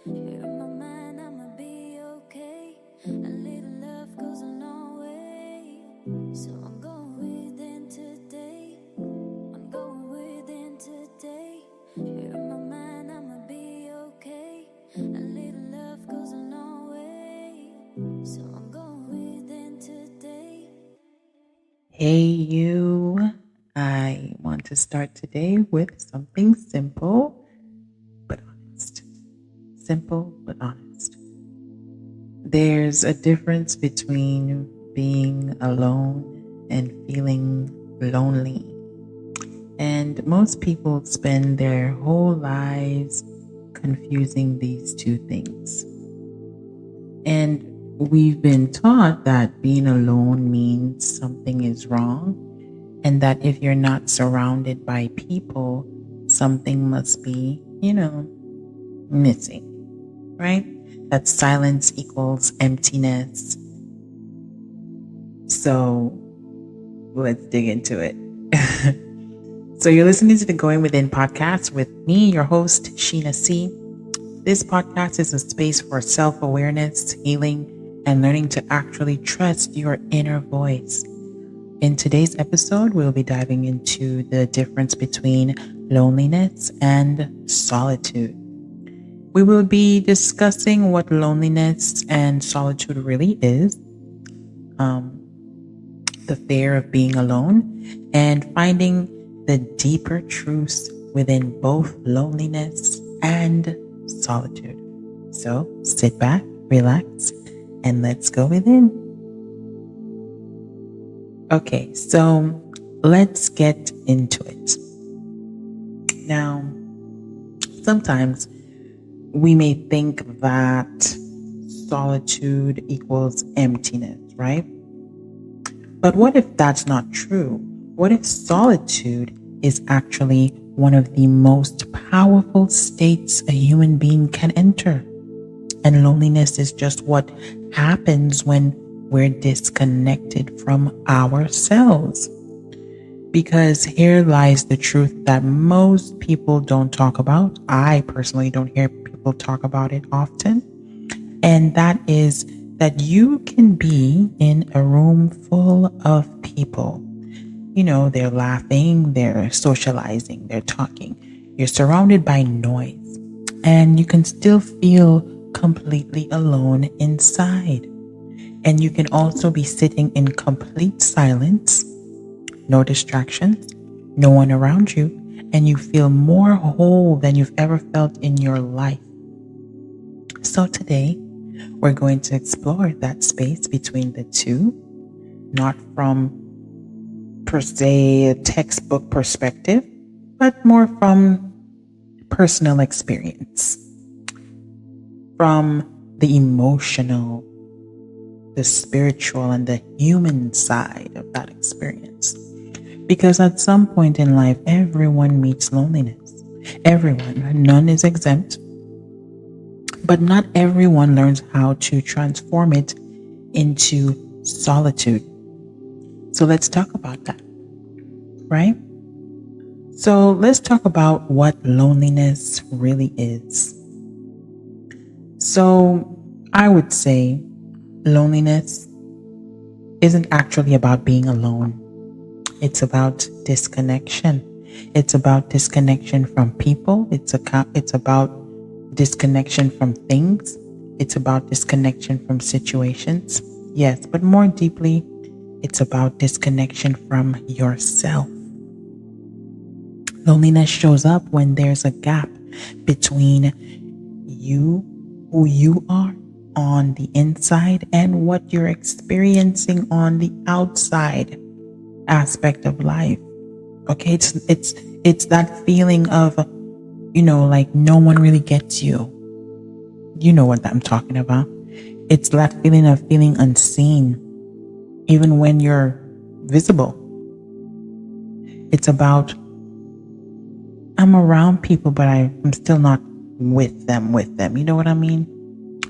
Here in my mind, I'ma be okay. A little love goes a long way. So I'm going within today. I'm going within today. Here in my mind, I'ma be okay. A little love goes a long way. So I'm going within today. Hey, you. I want to start today with something simple but honest. Simple but honest. There's a difference between being alone and feeling lonely. And most people spend their whole lives confusing these two things. And we've been taught that being alone means something is wrong, and that if you're not surrounded by people, something must be, missing, right? That silence equals emptiness. So let's dig into it. So you're listening to the Going Within podcast with me, your host, Sheena C. This podcast is a space for self-awareness, healing, and learning to actually trust your inner voice. In today's episode, we'll be diving into the difference between loneliness and solitude. We will be discussing what loneliness and solitude really is, the fear of being alone, and finding the deeper truths within both loneliness and solitude. So sit back, relax, and let's go within. Okay, so let's get into it. Now, sometimes we may think that solitude equals emptiness, right? But what if that's not true? What if solitude is actually one of the most powerful states a human being can enter? And loneliness is just what happens when we're disconnected from ourselves. Because here lies the truth that most people don't talk about. I personally don't hear people talk about it often. And that is that you can be in a room full of people. They're laughing, they're socializing, they're talking. You're surrounded by noise, and you can still feel completely alone inside. And you can also be sitting in complete silence, no distractions, no one around you, and you feel more whole than you've ever felt in your life. So today, we're going to explore that space between the two, not from per se a textbook perspective, but more from personal experience, from the emotional, the spiritual, and the human side of that experience. Because at some point in life, everyone meets loneliness. Everyone, none is exempt. But not everyone learns how to transform it into solitude. So let's talk about that, right? So let's talk about what loneliness really is. So I would say loneliness isn't actually about being alone. It's about disconnection. It's about disconnection from people. It's about disconnection from things. It's about disconnection from situations. Yes, but more deeply, it's about disconnection from yourself. Loneliness shows up when there's a gap between you, who you are on the inside, and what you're experiencing on the outside aspect of life. Okay, it's that feeling of, like no one really gets you. You know what I'm talking about. It's that feeling of feeling unseen, even when you're visible. It's about, I'm around people, but I'm still not with them. You know what I mean?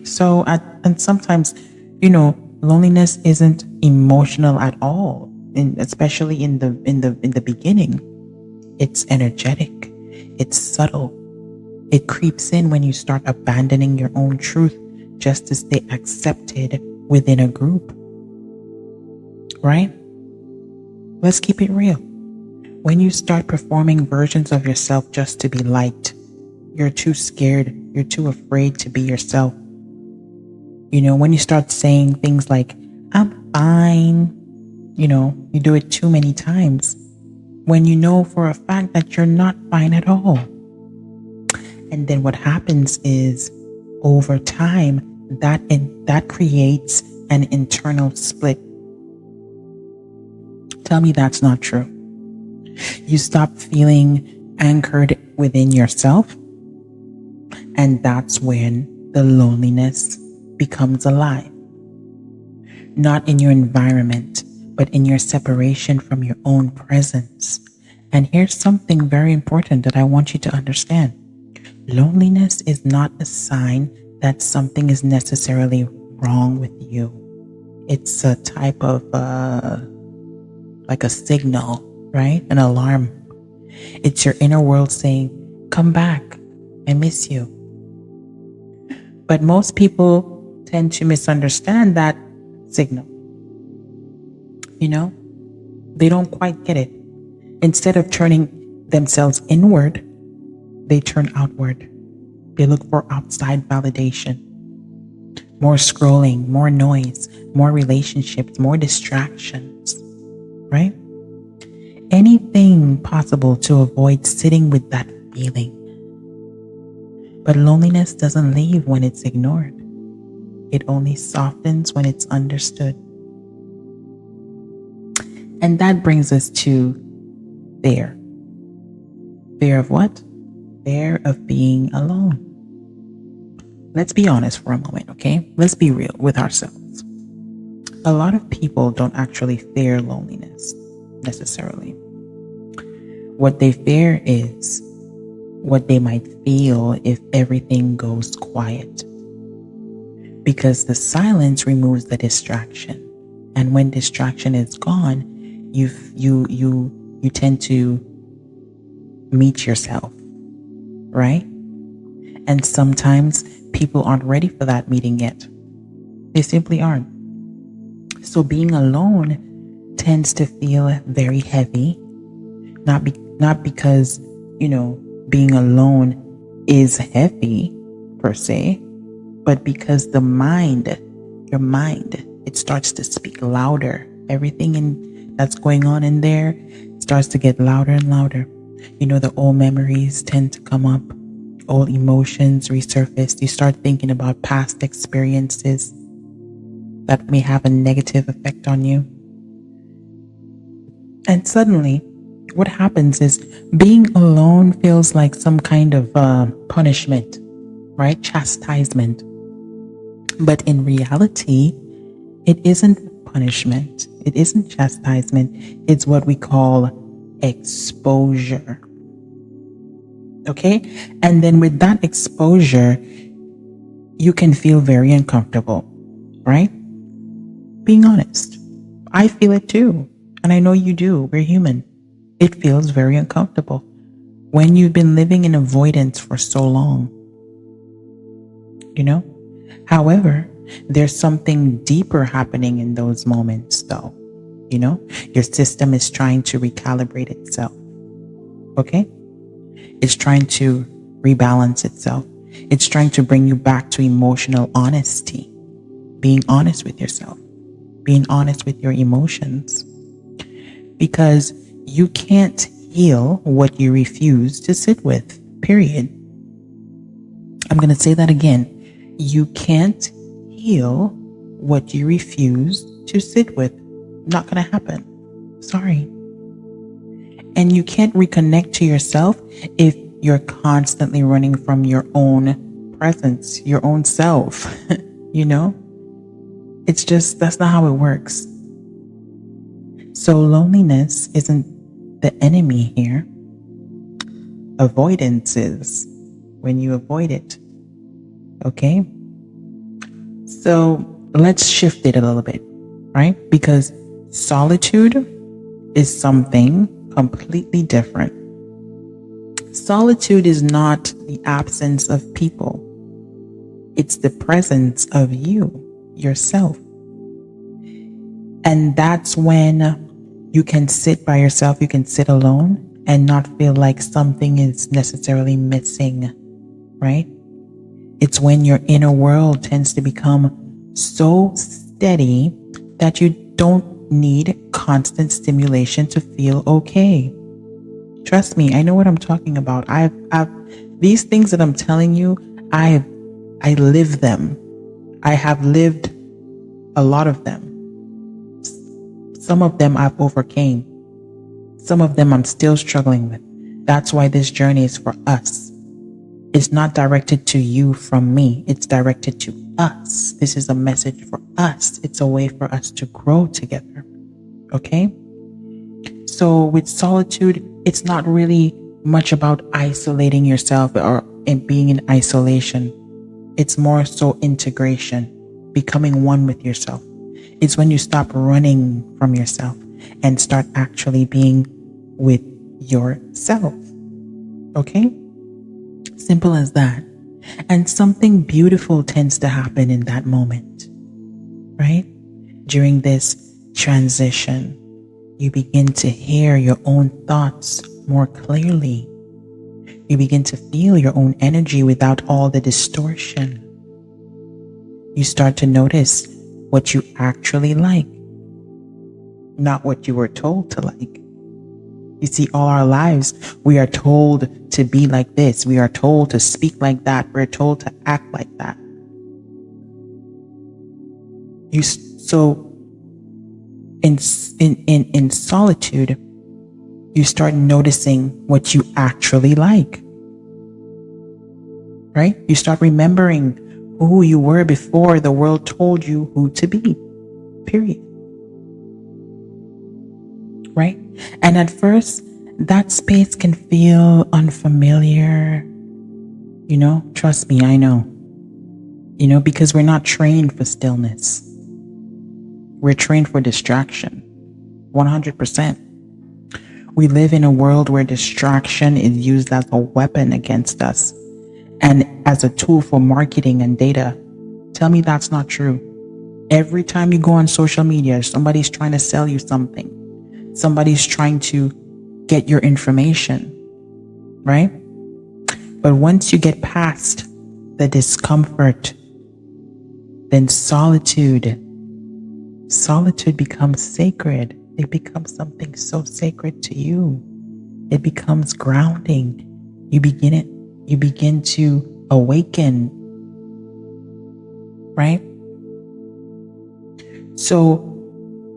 So, and sometimes, loneliness isn't emotional at all, and especially in the beginning. It's energetic. It's subtle. It creeps in when you start abandoning your own truth just to stay accepted within a group. Right? Let's keep it real. When you start performing versions of yourself just to be liked, you're too scared, you're too afraid to be yourself. When you start saying things like, I'm fine, you do it too many times when you know for a fact that you're not fine at all. And then what happens is, over time, that creates an internal split. Tell me that's not true. You stop feeling anchored within yourself, and that's when the loneliness becomes alive. Not in your environment, but in your separation from your own presence. And here's something very important that I want you to understand. Loneliness is not a sign that something is necessarily wrong with you. It's a type of like a signal, right? An alarm. It's your inner world saying, come back, I miss you. But most people tend to misunderstand that signal. They don't quite get it. Instead of turning themselves inward, they turn outward. They look for outside validation. More scrolling, more noise, more relationships, more distractions, right? Anything possible to avoid sitting with that feeling. But loneliness doesn't leave when it's ignored. It only softens when it's understood. And that brings us to fear. Fear of what? Fear of being alone. Let's be honest for a moment, okay? Let's be real with ourselves. A lot of people don't actually fear loneliness necessarily. What they fear is what they might feel if everything goes quiet. Because the silence removes the distraction. And when distraction is gone, you tend to meet yourself, right? And sometimes people aren't ready for that meeting yet. They simply aren't. So being alone tends to feel very heavy, not because, being alone is heavy per se, but because your mind, it starts to speak louder. Everything that's going on in there starts to get louder and louder. The old memories tend to come up. Old emotions resurface. You start thinking about past experiences that may have a negative effect on you. And suddenly, what happens is being alone feels like some kind of punishment, right? Chastisement. But in reality, it isn't punishment. It isn't chastisement. It's what we call exposure. Okay? And then with that exposure, you can feel very uncomfortable, right? Being honest. I feel it too. And I know you do. We're human. It feels very uncomfortable when you've been living in avoidance for so long. However, there's something deeper happening in those moments though. Your system is trying to recalibrate itself. Okay? It's trying to rebalance itself. It's trying to bring you back to emotional honesty. Being honest with yourself. Being honest with your emotions. Because you can't heal what you refuse to sit with. Period. I'm going to say that again. You can't heal what you refuse to sit with. Not going to happen. Sorry. And you can't reconnect to yourself if you're constantly running from your own presence, your own self. It's just, that's not how it works. So loneliness isn't the enemy here. Avoidance is when you avoid it. Okay? So let's shift it a little bit, right? Because solitude is something completely different. Solitude is not the absence of people. It's the presence of you, yourself. And that's when you can sit by yourself, you can sit alone and not feel like something is necessarily missing, right? It's when your inner world tends to become so steady that you don't need constant stimulation to feel okay. Trust me, I know what I'm talking about. I've these things that I'm telling you, I live them. I have lived a lot of them. Some of them I've overcame. Some of them I'm still struggling with. That's why this journey is for us. It's not directed to you from me. It's directed to us. This is a message for us. It's a way for us to grow together. Okay? So with solitude, it's not really much about isolating yourself or being in isolation. It's more so integration, becoming one with yourself. It's when you stop running from yourself and start actually being with yourself. Okay? Simple as that. And something beautiful tends to happen in that moment, right? During this transition, you begin to hear your own thoughts more clearly. You begin to feel your own energy without all the distortion. You start to notice what you actually like, not what you were told to like. You see, all our lives, we are told to be like this. We are told to speak like that. We're told to act like that. So in solitude, you start noticing what you actually like, right? You start remembering who you were before the world told you who to be, period. Right? And at first, that space can feel unfamiliar. You know, trust me, I know. You know, because we're not trained for stillness. We're trained for distraction. 100%. We live in a world where distraction is used as a weapon against us and as a tool for marketing and data. Tell me that's not true. Every time you go on social media, somebody's trying to sell you something. Somebody's trying to get your information, right? But once you get past the discomfort, then solitude becomes sacred. It becomes something so sacred to you. It becomes grounding. You begin to awaken, right? So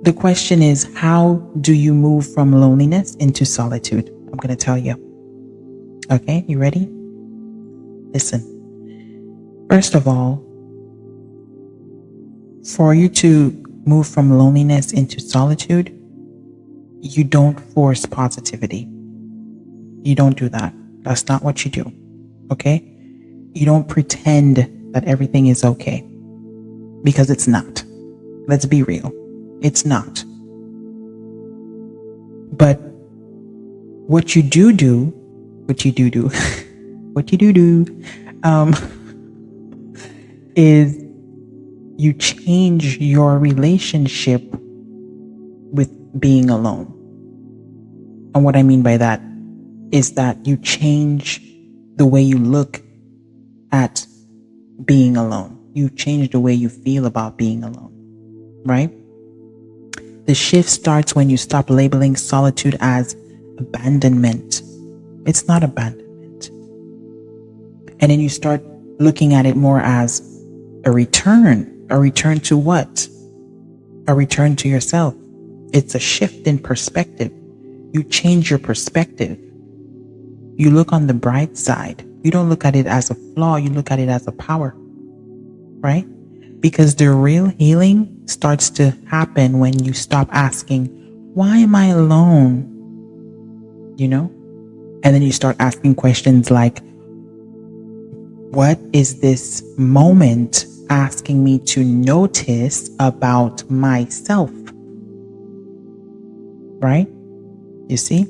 the question is, how do you move from loneliness into solitude? I'm going to tell you. Okay, you ready? Listen. First of all, for you to move from loneliness into solitude, you don't force positivity. You don't do that. That's not what you do. Okay? You don't pretend that everything is okay. Because it's not. Let's be real. It's not. But what you do is you change your relationship with being alone. And what I mean by that is that you change the way you look at being alone. You change the way you feel about being alone, right? The shift starts when you stop labeling solitude as abandonment. It's not abandonment. And then you start looking at it more as a return. A return to what? A return to yourself. It's a shift in perspective. You change your perspective. You look on the bright side. You don't look at it as a flaw. You look at it as a power, right? Because the real healing starts to happen when you stop asking, why am I alone? You know? And then you start asking questions like, what is this moment asking me to notice about myself? Right? You see?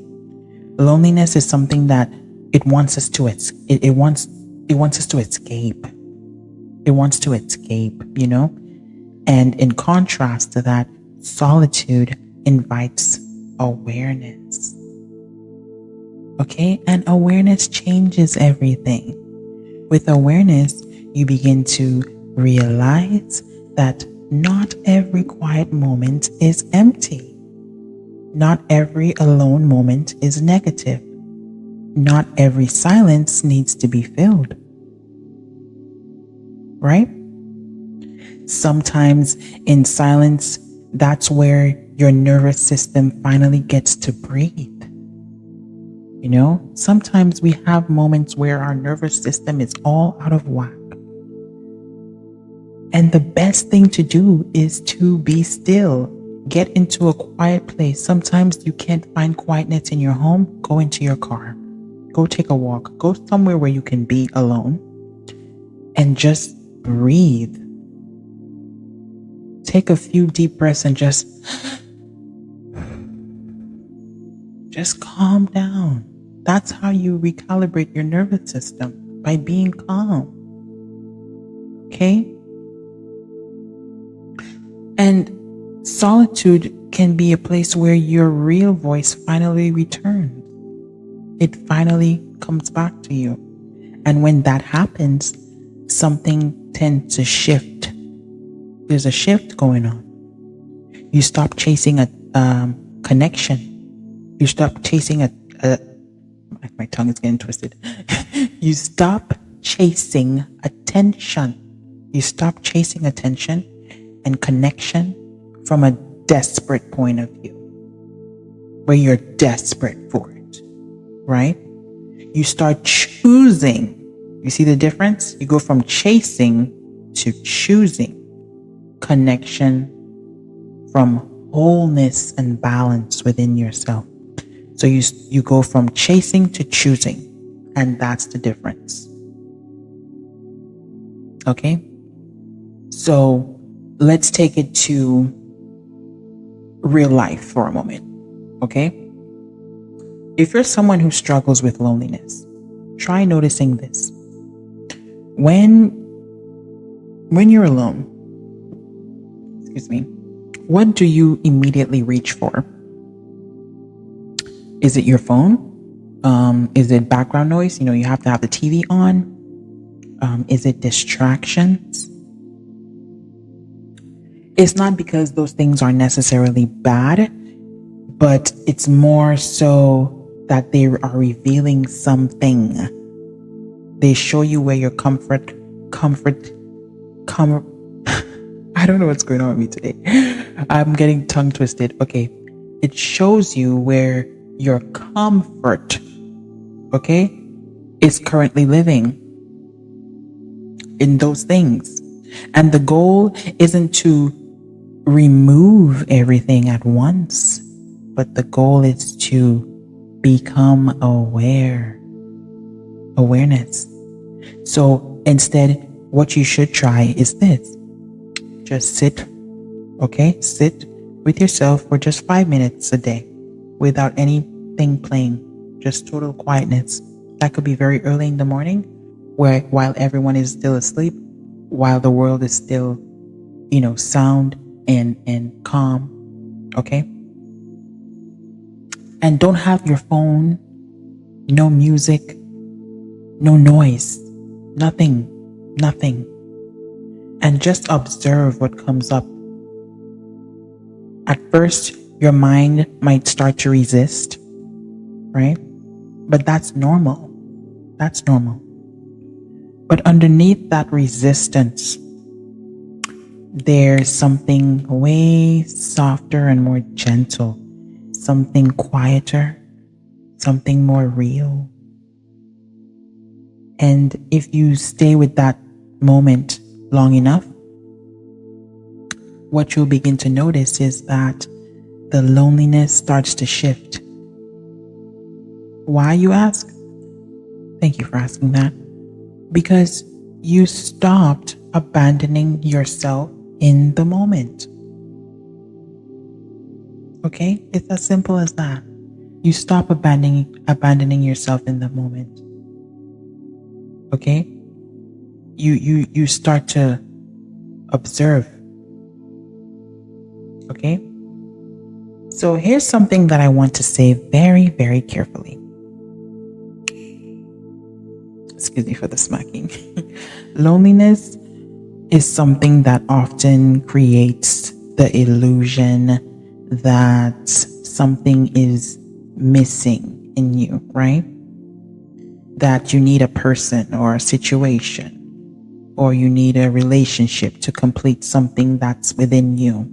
Loneliness is something that It wants us to it wants us to escape. It wants to escape, And in contrast to that, solitude invites awareness. Okay? And awareness changes everything. With awareness, you begin to realize that not every quiet moment is empty. Not every alone moment is negative. Not every silence needs to be filled. Right? Sometimes in silence, that's where your nervous system finally gets to breathe. Sometimes we have moments where our nervous system is all out of whack. And the best thing to do is to be still. Get into a quiet place. Sometimes you can't find quietness in your home. Go into your car. Go take a walk. Go somewhere where you can be alone and just breathe. Take a few deep breaths and just calm down. That's how you recalibrate your nervous system, by being calm. Okay? And solitude can be a place where your real voice finally returns. It finally comes back to you. And when that happens, something tends to shift. There's a shift going on. You stop chasing a connection. You stop chasing my tongue is getting twisted. You stop chasing attention. You stop chasing attention and connection from a desperate point of view, where you're desperate for it, right? You start choosing. You see the difference? You go from chasing to choosing connection from wholeness and balance within yourself. So you go from chasing to choosing, and that's the difference. Okay? So let's take it to real life for a moment. Okay? If you're someone who struggles with loneliness, try noticing this. When you're alone, what do you immediately reach for? Is it your phone? Is it background noise? You have to have the TV on. Is it distractions? It's not because those things are necessarily bad, but it's more so that they are revealing something. They show you where your comfort. I don't know what's going on with me today. I'm getting tongue twisted. Okay. It shows you where your comfort, is currently living in those things. And the goal isn't to remove everything at once, but the goal is to become awareness. So instead, what you should try is this. Just sit with yourself for just 5 minutes a day without anything playing, just total quietness. That could be very early in the morning, while everyone is still asleep, while the world is still, sound and calm. Okay? And don't have your phone, no music, no noise, nothing. And just observe what comes up. At first, your mind might start to resist, right? But that's normal. But underneath that resistance, there's something way softer and more gentle, something quieter, something more real. And if you stay with that moment long enough, what you'll begin to notice is that the loneliness starts to shift. Why, you ask? Thank you for asking that. Because you stopped abandoning yourself in the moment. Okay? It's as simple as that. You stop abandoning yourself in the moment. Okay? You start to observe. Okay? So here's something that I want to say very, very carefully. Excuse me for the smacking. Loneliness is something that often creates the illusion that something is missing in you, right? That you need a person or a situation, or you need a relationship to complete something that's within you.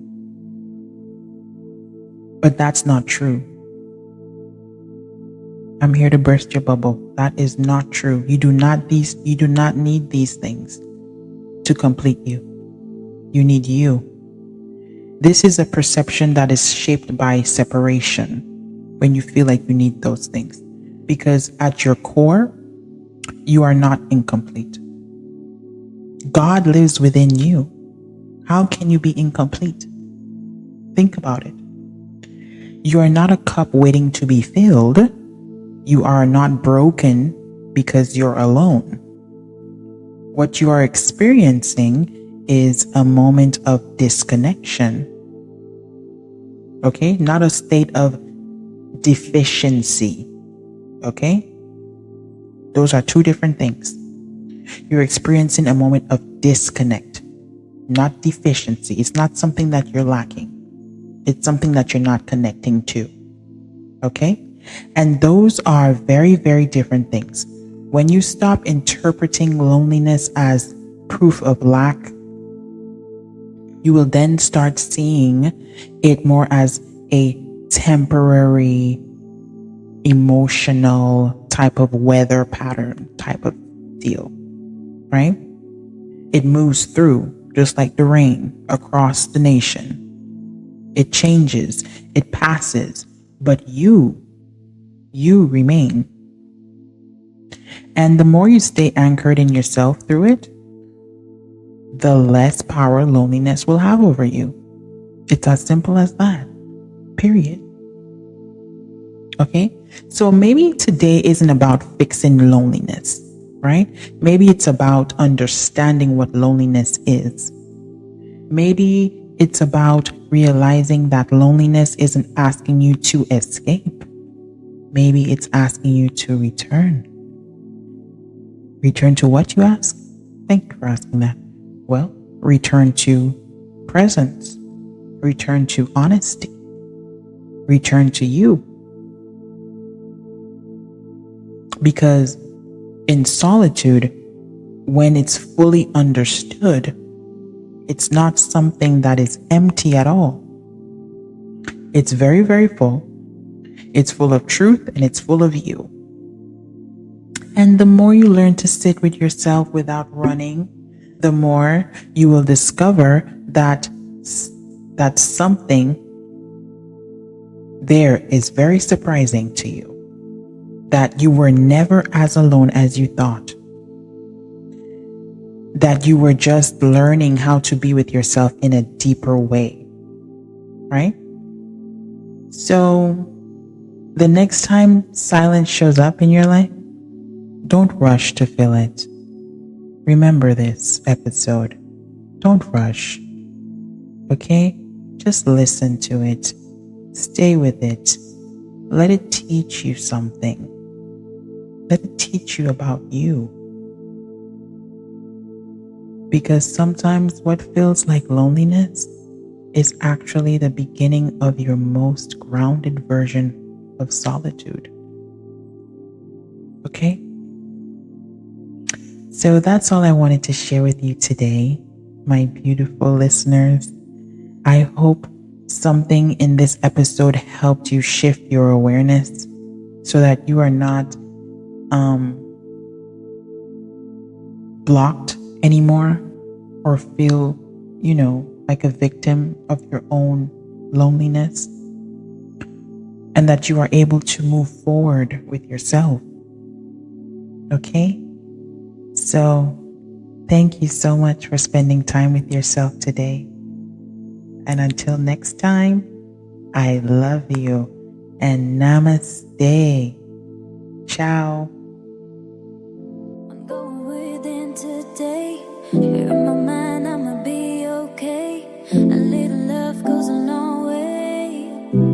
But that's not true. I'm here to burst your bubble. That is not true. You do not need these things to complete you. You need you. This is a perception that is shaped by separation when you feel like you need those things. Because at your core, you are not incomplete. God lives within you. How can you be incomplete? Think about it. You are not a cup waiting to be filled. You are not broken because you're alone. What you are experiencing is a moment of disconnection. Okay? Not a state of deficiency. Okay? Those are two different things. You're experiencing a moment of disconnect, not deficiency. It's not something that you're lacking. It's something that you're not connecting to. Okay? And those are very, very different things. When you stop interpreting loneliness as proof of lack, you will then start seeing it more as a temporary, emotional type of weather pattern type of deal, right? It moves through just like the rain across the nation. It changes, it passes, but you remain. And the more you stay anchored in yourself through it, the less power loneliness will have over you. It's as simple as that. Period. Okay? So maybe today isn't about fixing loneliness, right? Maybe it's about understanding what loneliness is. Maybe it's about realizing that loneliness isn't asking you to escape. Maybe it's asking you to return. Return to what, you ask? Thank you for asking that. Well, return to presence. Return to honesty. Return to you. Because in solitude, when it's fully understood, it's not something that is empty at all. It's very, very full. It's full of truth and it's full of you. And the more you learn to sit with yourself without running, the more you will discover that something there is very surprising to you. That you were never as alone as you thought. That you were just learning how to be with yourself in a deeper way. Right? So, the next time silence shows up in your life, don't rush to fill it. Remember this episode. Don't rush. Okay? Just listen to it. Stay with it. Let it teach you something. Let it teach you about you. Because sometimes what feels like loneliness is actually the beginning of your most grounded version of solitude. Okay? So that's all I wanted to share with you today, my beautiful listeners. I hope something in this episode helped you shift your awareness so that you are not blocked anymore or feel, like a victim of your own loneliness, and that you are able to move forward with yourself. Okay? So, thank you so much for spending time with yourself today. And until next time, I love you. and namaste. Ciao. I'm going within today. Here in my mind, I'ma be okay. A little love goes a long way.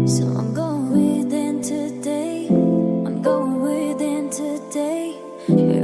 So I'm going within today. I'm going within today. Here